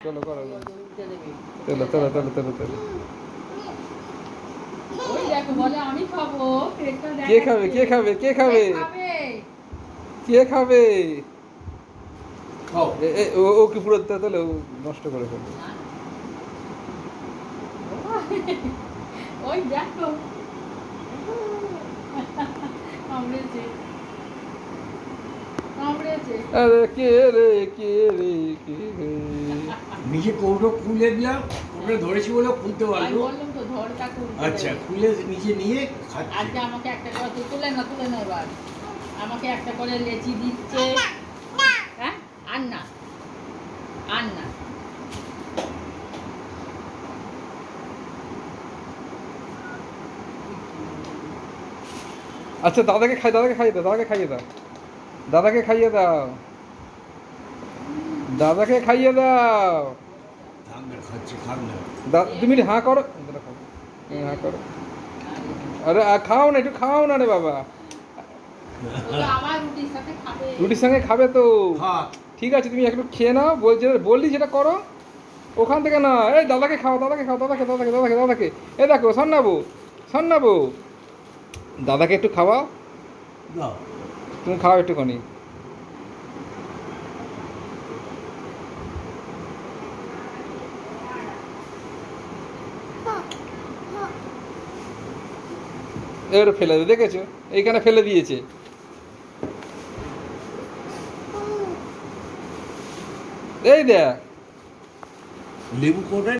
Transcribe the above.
চলো করো, চলো চলো চলো চলো চলো। ওই দেখো বলে আমি খাবো, পেটটা দেখা কে খাবে কে খাবে কে খাবে কে খাবে? ও কি পুরো তাহলে ও নষ্ট করে ফেলবে। ওই দেখো কামড়েছে কামড়েছে। আরে কে রে কে রে কে রে? নিজে কৌটো খুলে দিলাম, ওটা ধরেছি বলে খুলতে আমি পারলো। বললাম তো ধরটা খুলতে আচ্ছা, দেবে। খুলে নিচে নিয়ে খাচ্ছে। আজকে আমাকে একটা করে তুলে না এবার আমাকে একটা করে লেচি দিচ্ছে। হ্যাঁ আর না আর না। আচ্ছা দাদাকে খাইয়ে দাও, দাদাকে খাইয়ে দাও, দাদাকে খাইয়ে দাও, দাদাকে খাইয়ে দাও। থাক না, খাচ্ছে, খাক না। তুমি হাঁ করো, হাঁ করো। আরে খাও না, একটু খাও না রে বাবা। আবার রুটির সাথে খাবে। রুটির সঙ্গে খাবে তো খাক। ঠিক আছে, তুমি একটু খেয়ে নাও, বললি যেটা করো ওখান থেকে না। এই দাদাকে খাও, দাদাকে খাও, দাদাকে দাদাকে দাদাকে দাদাকে। এ দেখো সান্নাবু, সান্নাবু, দাদাকে একটু খাওয়াও, দাও। তুমি খাও একটুখানি। এবারে ফেলে দে, দেখেছো এইখানে ফেলে দিয়েছে। এই দেখ লেবু কোটায়